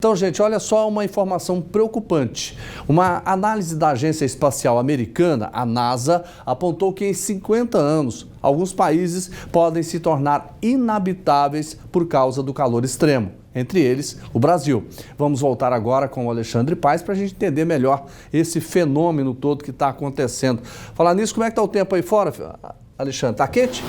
Então, gente, olha só uma informação preocupante. Uma análise da Agência Espacial Americana, a NASA, apontou que em 50 anos, alguns países podem se tornar inabitáveis por causa do calor extremo. Entre eles, o Brasil. Vamos voltar agora com o Alexandre Paes para a gente entender melhor esse fenômeno todo que está acontecendo. Falar nisso, como é que está o tempo aí fora, Alexandre? Está quente?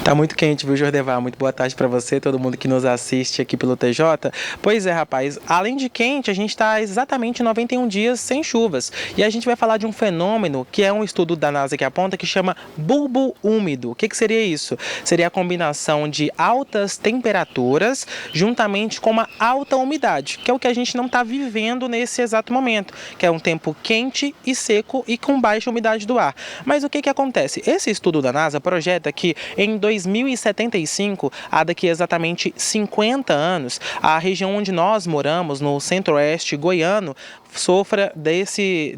Tá muito quente, viu, Jordevar? Muito boa tarde para você, todo mundo que nos assiste aqui pelo TJ. Pois é, rapaz, além de quente, a gente está exatamente 91 dias sem chuvas. E a gente vai falar de um fenômeno que é um estudo da NASA que aponta que chama bulbo úmido. O que seria isso? Seria a combinação de altas temperaturas juntamente com uma alta umidade, que é o que a gente não está vivendo nesse exato momento, que é um tempo quente e seco e com baixa umidade do ar. Mas o que acontece? Esse estudo da NASA projeta que em 2075, há daqui exatamente 50 anos, a região onde nós moramos, no centro-oeste goiano, sofra desse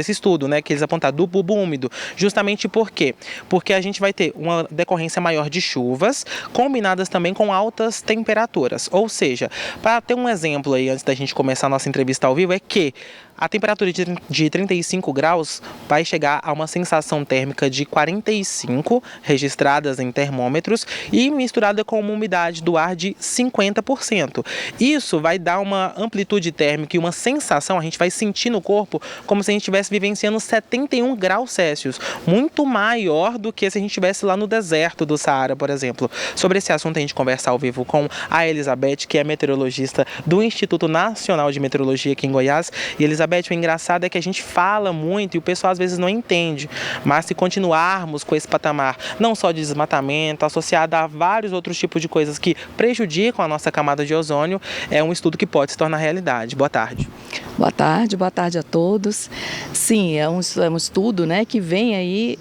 estudo, né, que eles apontaram do bulbo úmido. Justamente por quê? Porque a gente vai ter uma decorrência maior de chuvas, combinadas também com altas temperaturas. Ou seja, para ter um exemplo aí, antes da gente começar a nossa entrevista ao vivo, é que a temperatura de 35 graus vai chegar a uma sensação térmica de 45 registradas em termômetros e misturada com uma umidade do ar de 50%. Isso vai dar uma amplitude térmica e uma sensação, a gente vai sentir no corpo como se a gente estivesse vivenciando 71 graus Celsius, muito maior do que se a gente estivesse lá no deserto do Saara, por exemplo. Sobre esse assunto a gente conversa ao vivo com a Elizabeth, que é meteorologista do Instituto Nacional de Meteorologia aqui em Goiás. E Elizabeth, o engraçado é que a gente fala muito e o pessoal às vezes não entende, mas se continuarmos com esse patamar, não só de desmatamento, associado a vários outros tipos de coisas que prejudicam a nossa camada de ozônio, é um estudo que pode se tornar realidade. Boa tarde. Boa tarde a todos. Sim, é um estudo, né, que vem aí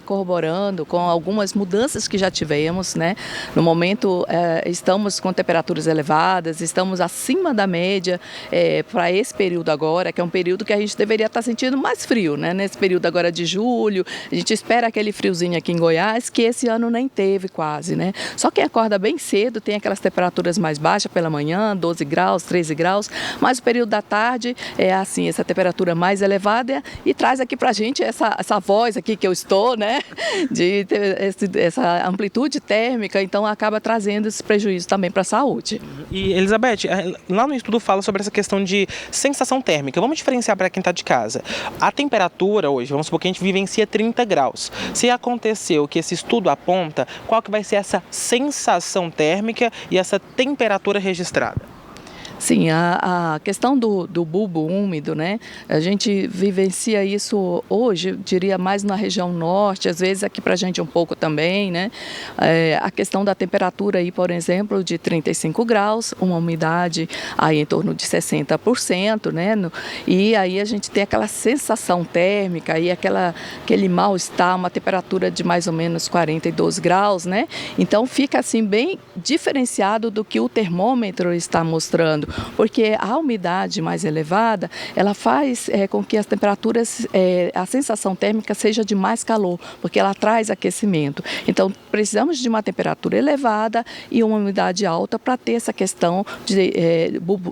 corroborando com algumas mudanças que já tivemos, né? No momento estamos com temperaturas elevadas, estamos acima da média para esse período agora, que é um período que a gente deveria estar sentindo mais frio, né? Nesse período agora de julho, a gente espera aquele friozinho aqui em Goiás, que esse ano nem teve quase, né? Só quem acorda bem cedo tem aquelas temperaturas mais baixas pela manhã, 12 graus, 13 graus, mas o período da tarde é assim, essa temperatura mais elevada e traz aqui pra gente essa voz aqui que eu estou, né? De ter essa amplitude térmica, então acaba trazendo esse prejuízo também para a saúde. E Elizabeth, lá no estudo fala sobre essa questão de sensação térmica. Vamos diferenciar para quem está de casa. A temperatura hoje, vamos supor que a gente vivencia 30 graus. Se aconteceu que esse estudo aponta, qual que vai ser essa sensação térmica e essa temperatura registrada? Sim, a questão do bulbo úmido, né? A gente vivencia isso hoje, eu diria mais na região norte, às vezes aqui pra gente um pouco também, né? A questão da temperatura aí, por exemplo, de 35 graus, uma umidade aí em torno de 60%, né? E aí a gente tem aquela sensação térmica e aquele mal-estar, uma temperatura de mais ou menos 42 graus, né? Então fica assim bem diferenciado do que o termômetro está mostrando, porque a umidade mais elevada, ela faz com que as temperaturas, a sensação térmica seja de mais calor, porque ela traz aquecimento. Então, precisamos de uma temperatura elevada e uma umidade alta para ter essa questão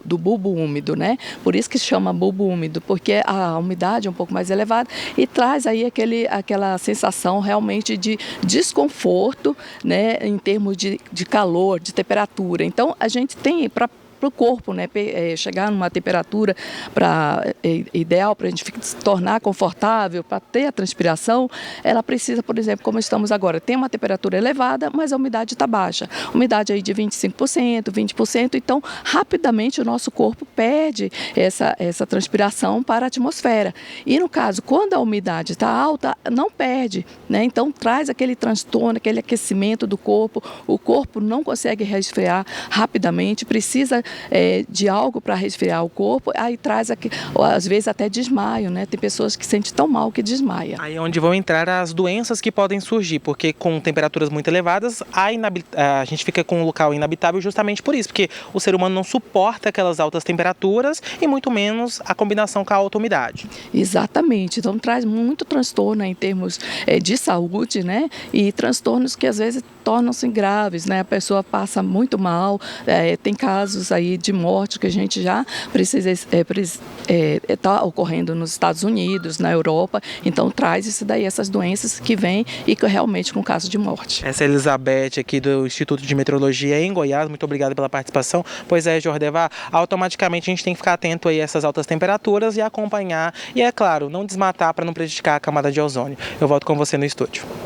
do bulbo úmido, né? Por isso que se chama bulbo úmido, porque a umidade é um pouco mais elevada e traz aí aquela sensação realmente de desconforto, né? Em termos de calor, de temperatura. Então, a gente tem para o corpo, né, chegar numa temperatura ideal para a gente se tornar confortável, para ter a transpiração, ela precisa, por exemplo, como estamos agora, tem uma temperatura elevada, mas a umidade está baixa. Umidade aí de 25%, 20%, então rapidamente o nosso corpo perde essa transpiração para a atmosfera. E no caso, quando a umidade está alta, não perde, né? Então traz aquele transtorno, aquele aquecimento do corpo, o corpo não consegue resfriar rapidamente, precisa de algo para resfriar o corpo, aí traz aqui, às vezes até desmaio, né? Tem pessoas que sentem tão mal que desmaia. Aí é onde vão entrar as doenças que podem surgir, porque com temperaturas muito elevadas, a gente fica com um local inabitável justamente por isso, porque o ser humano não suporta aquelas altas temperaturas e muito menos a combinação com a alta umidade. Exatamente, então traz muito transtorno em termos de saúde, né? E transtornos que às vezes tornam-se graves, né? A pessoa passa muito mal, tem casos aí de morte que a gente já precisa, está ocorrendo nos Estados Unidos, na Europa, então traz isso daí, essas doenças que vêm e que realmente com caso de morte. Essa é a Elizabeth aqui do Instituto de Meteorologia em Goiás, muito obrigado pela participação. Pois é, Jordevar, automaticamente a gente tem que ficar atento aí a essas altas temperaturas e acompanhar, e é claro, não desmatar para não prejudicar a camada de ozônio. Eu volto com você no estúdio.